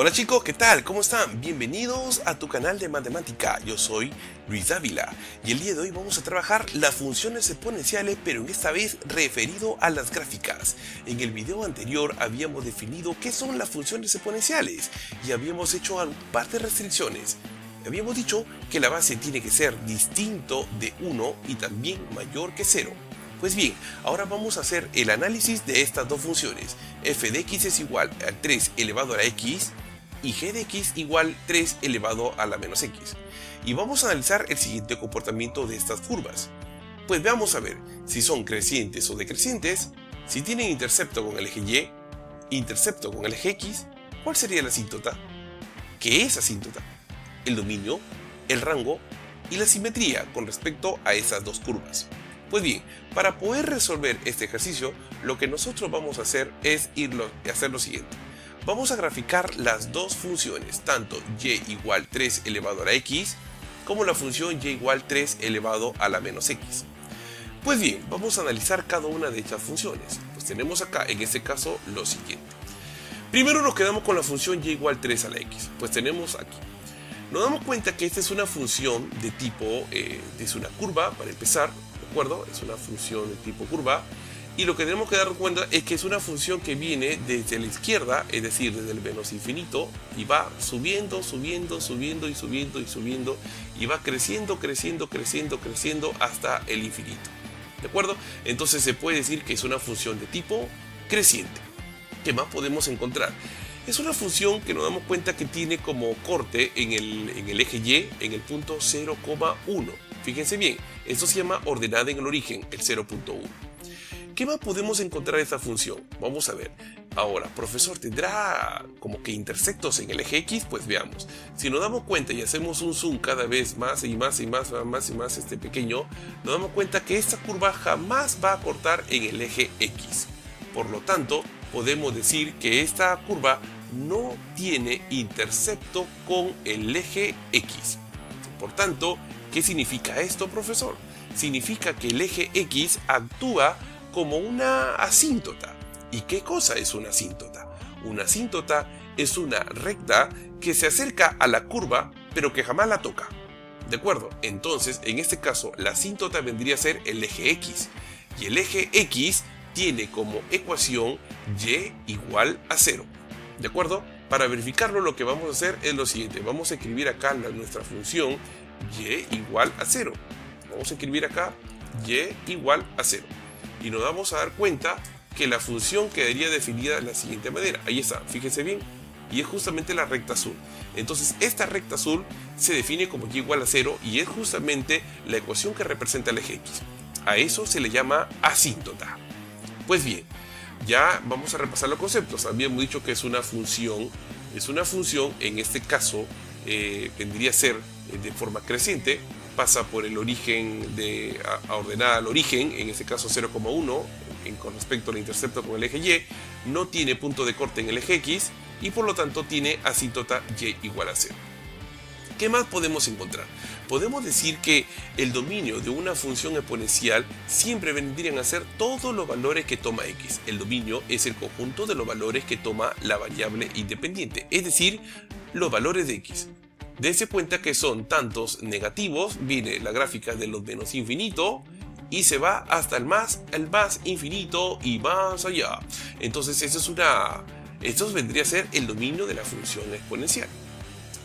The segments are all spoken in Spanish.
Hola chicos, ¿qué tal? ¿Cómo están? Bienvenidos a tu canal de matemática. Yo soy Luis Dávila y el día de hoy vamos a trabajar las funciones exponenciales, pero en esta vez referido a las gráficas. En el video anterior habíamos definido qué son las funciones exponenciales y habíamos hecho un par de restricciones. Habíamos dicho que la base tiene que ser distinto de 1 y también mayor que 0. Pues bien, ahora vamos a hacer el análisis de estas dos funciones. F de x es igual a 3 elevado a la x y g de x igual 3 elevado a la menos x. Y vamos a analizar el siguiente comportamiento de estas curvas. Pues veamos a ver si son crecientes o decrecientes, si tienen intercepto con el eje y, intercepto con el eje x, ¿cuál sería la asíntota? ¿Qué es asíntota? El dominio, el rango y la simetría con respecto a esas dos curvas. Pues bien, para poder resolver este ejercicio, lo que nosotros vamos a hacer es hacer lo siguiente. Vamos a graficar las dos funciones, tanto y igual 3 elevado a la x, como la función y igual 3 elevado a la menos x. Pues bien, vamos a analizar cada una de estas funciones. Pues tenemos acá, en este caso, lo siguiente. Primero nos quedamos con la función y igual 3 a la x. Pues tenemos aquí. Nos damos cuenta que esta es una función de tipo, es una curva, para empezar, ¿de acuerdo? Es una función de tipo curva. Y lo que tenemos que dar cuenta es que es una función que viene desde la izquierda, es decir, desde el menos infinito, y va subiendo, subiendo, subiendo y subiendo y subiendo, y va creciendo, creciendo, creciendo, creciendo hasta el infinito. ¿De acuerdo? Entonces se puede decir que es una función de tipo creciente. ¿Qué más podemos encontrar? Es una función que nos damos cuenta que tiene como corte en el eje y, en el punto 0,1. Fíjense bien, esto se llama ordenada en el origen, el 0,1. ¿Qué más podemos encontrar de esta función? Vamos a ver. Ahora, profesor, ¿tendrá como que intersectos en el eje x? Pues veamos. Si nos damos cuenta y hacemos un zoom cada vez más y más y más pequeño, nos damos cuenta que esta curva jamás va a cortar en el eje x. Por lo tanto, podemos decir que esta curva no tiene intercepto con el eje x. Por tanto, ¿qué significa esto, profesor? Significa que el eje x actúa como una asíntota. ¿Y qué cosa es una asíntota? Una asíntota es una recta que se acerca a la curva, pero que jamás la toca. ¿De acuerdo? Entonces, en este caso, la asíntota vendría a ser el eje x. Y el eje x tiene como ecuación y igual a 0. ¿De acuerdo? Para verificarlo, lo que vamos a hacer es lo siguiente. Vamos a escribir acá nuestra función y igual a 0. Vamos a escribir acá y igual a 0. Y nos vamos a dar cuenta que la función quedaría definida de la siguiente manera. Ahí está, fíjense bien. Y es justamente la recta azul. Entonces esta recta azul se define como y igual a 0 y es justamente la ecuación que representa el eje x. A eso se le llama asíntota. Pues bien, ya vamos a repasar los conceptos. Habíamos dicho que es una función en este caso vendría a ser de forma creciente. Pasa por el origen a ordenada al origen, en este caso 0,1 con respecto al intercepto con el eje y, no tiene punto de corte en el eje x y por lo tanto tiene asíntota y igual a 0. ¿Qué más podemos encontrar? Podemos decir que el dominio de una función exponencial siempre vendrían a ser todos los valores que toma x. El dominio es el conjunto de los valores que toma la variable independiente, es decir, los valores de x. Dense cuenta que son tantos negativos, viene la gráfica de los menos infinito y se va hasta el más infinito y más allá. Entonces esto vendría a ser el dominio de la función exponencial.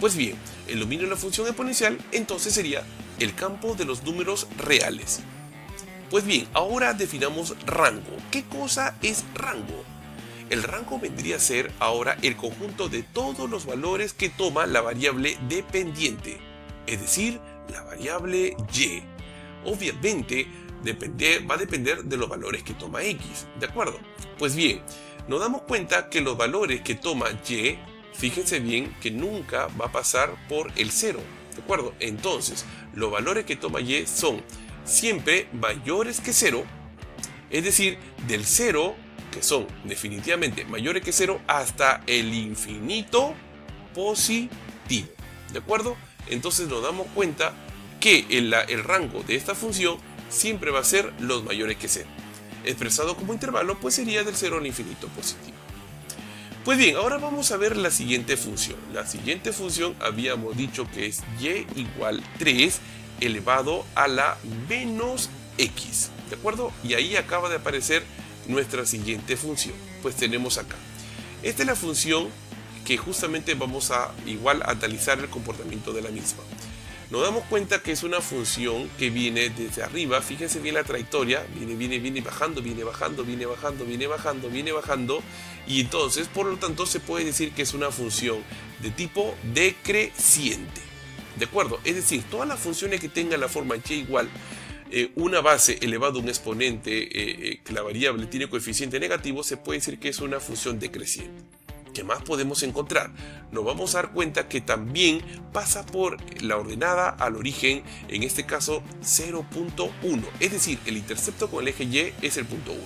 Pues bien, el dominio de la función exponencial entonces sería el campo de los números reales. Pues bien, ahora definamos rango. ¿Qué cosa es rango? El rango vendría a ser ahora el conjunto de todos los valores que toma la variable dependiente, es decir, la variable y. Obviamente va a depender de los valores que toma x, ¿de acuerdo? Pues bien, nos damos cuenta que los valores que toma y, fíjense bien que nunca va a pasar por el 0, ¿de acuerdo? Entonces, los valores que toma y son siempre mayores que 0, es decir, del 0, que son definitivamente mayores que 0 hasta el infinito positivo, ¿de acuerdo? Entonces nos damos cuenta que el rango de esta función siempre va a ser los mayores que 0. Expresado como intervalo, pues sería del 0 al infinito positivo. Pues bien, ahora vamos a ver la siguiente función. La siguiente función habíamos dicho que es y igual 3 elevado a la menos x, ¿de acuerdo? Y ahí acaba de aparecer nuestra siguiente función. Pues tenemos acá. Esta es la función que justamente vamos a igual analizar el comportamiento de la misma. Nos damos cuenta que es una función que viene desde arriba. Fíjense bien la trayectoria, viene bajando, viene bajando, viene bajando, viene bajando, viene bajando, y entonces por lo tanto se puede decir que es una función de tipo decreciente, ¿de acuerdo? Es decir, todas las funciones que tengan la forma y igual una base elevado a un exponente que la variable tiene coeficiente negativo, se puede decir que es una función decreciente. ¿Qué más podemos encontrar? Nos vamos a dar cuenta que también pasa por la ordenada al origen, en este caso 0.1, es decir, el intercepto con el eje y es el punto 1.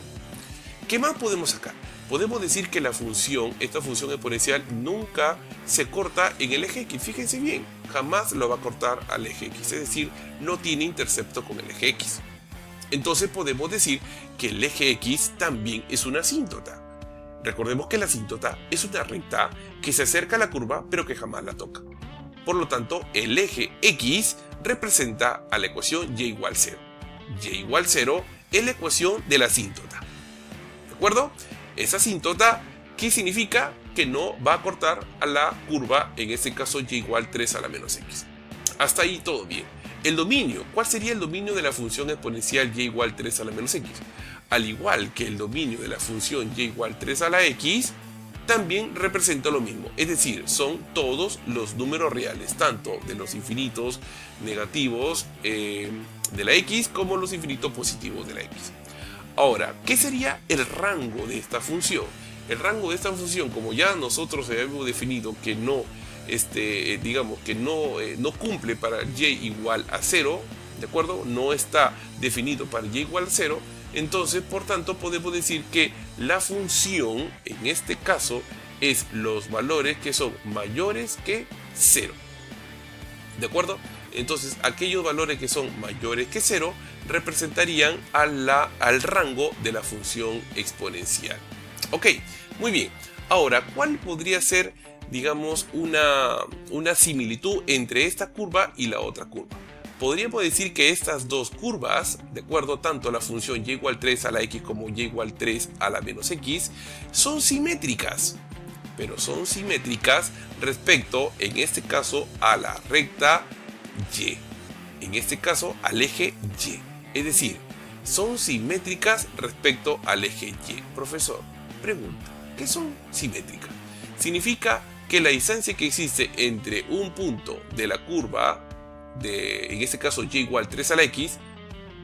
¿Qué más podemos sacar? Podemos decir que la función, esta función exponencial, nunca se corta en el eje x. Fíjense bien, jamás lo va a cortar al eje x, es decir, no tiene intercepto con el eje x. Entonces podemos decir que el eje x también es una asíntota. Recordemos que la asíntota es una recta que se acerca a la curva pero que jamás la toca. Por lo tanto, el eje x representa a la ecuación y igual 0. Y igual 0 es la ecuación de la asíntota. ¿De acuerdo? Esa asíntota, ¿qué significa? Que no va a cortar a la curva, en este caso y igual 3 a la menos x. Hasta ahí todo bien. El dominio, ¿cuál sería el dominio de la función exponencial y igual 3 a la menos x? Al igual que el dominio de la función y igual 3 a la x, también representa lo mismo. Es decir, son todos los números reales, tanto de los infinitos negativos de la x como los infinitos positivos de la x. Ahora, ¿qué sería el rango de esta función? El rango de esta función, como ya nosotros habíamos definido que no, digamos que no cumple para y igual a 0, ¿de acuerdo? No está definido para y igual a 0. Entonces, por tanto, podemos decir que la función, en este caso, es los valores que son mayores que 0. ¿De acuerdo? Entonces, aquellos valores que son mayores que 0 representarían al rango de la función exponencial. Ok, muy bien. Ahora, ¿cuál podría ser, digamos, una similitud entre esta curva y la otra curva? Podríamos decir que estas dos curvas, de acuerdo, tanto la función y igual 3 a la x como y igual 3 a la menos x, son simétricas, pero son simétricas respecto, en este caso, a la recta y, en este caso, al eje y. Es decir, son simétricas respecto al eje y. Profesor, pregunta, ¿qué son simétricas? Significa que la distancia que existe entre un punto de la curva, en este caso y igual 3 a la x,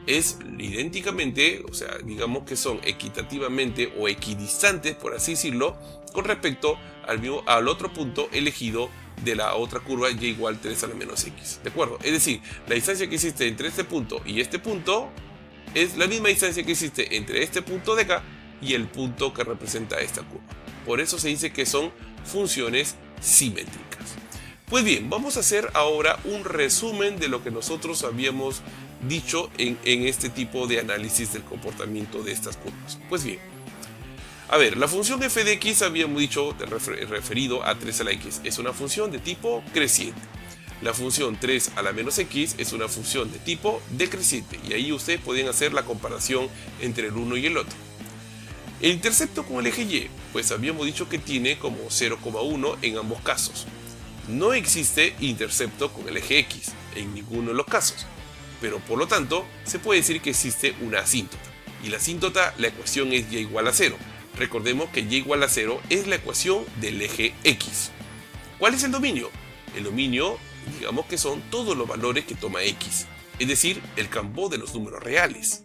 es idénticamente, o sea, digamos que son equitativamente o equidistantes, por así decirlo, con respecto al otro punto elegido de la otra curva y igual 3 a la menos x. ¿De acuerdo? Es decir, la distancia que existe entre este punto y este punto es la misma distancia que existe entre este punto de acá y el punto que representa esta curva. Por eso se dice que son funciones simétricas. Pues bien, vamos a hacer ahora un resumen de lo que nosotros habíamos dicho en este tipo de análisis del comportamiento de estas curvas. Pues bien, a ver, la función f de x habíamos dicho referido a 3 a la x, es una función de tipo creciente. La función 3 a la menos x es una función de tipo decreciente, y ahí ustedes pueden hacer la comparación entre el uno y el otro. El intercepto con el eje y, pues habíamos dicho que tiene como 0,1 en ambos casos. No existe intercepto con el eje x en ninguno de los casos, pero por lo tanto se puede decir que existe una asíntota, y la asíntota, la ecuación es y igual a 0. Recordemos que y igual a 0 es la ecuación del eje x. ¿Cuál es el dominio? El dominio, digamos que son todos los valores que toma x, es decir, el campo de los números reales.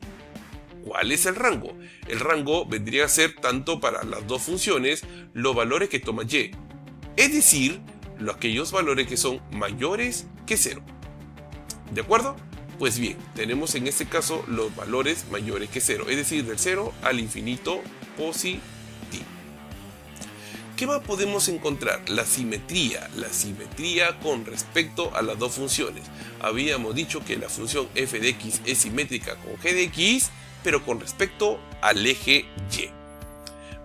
¿Cuál es el rango? El rango vendría a ser tanto para las dos funciones los valores que toma y, es decir, aquellos valores que son mayores que 0. ¿De acuerdo? Pues bien, tenemos en este caso los valores mayores que 0, es decir, del 0 al infinito positivo. ¿Qué más podemos encontrar? La simetría con respecto a las dos funciones. Habíamos dicho que la función f de x es simétrica con g de x, pero con respecto al eje y.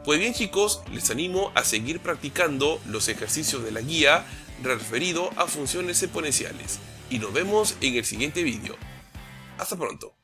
Pues bien chicos, les animo a seguir practicando los ejercicios de la guía referido a funciones exponenciales. Y nos vemos en el siguiente vídeo. Hasta pronto.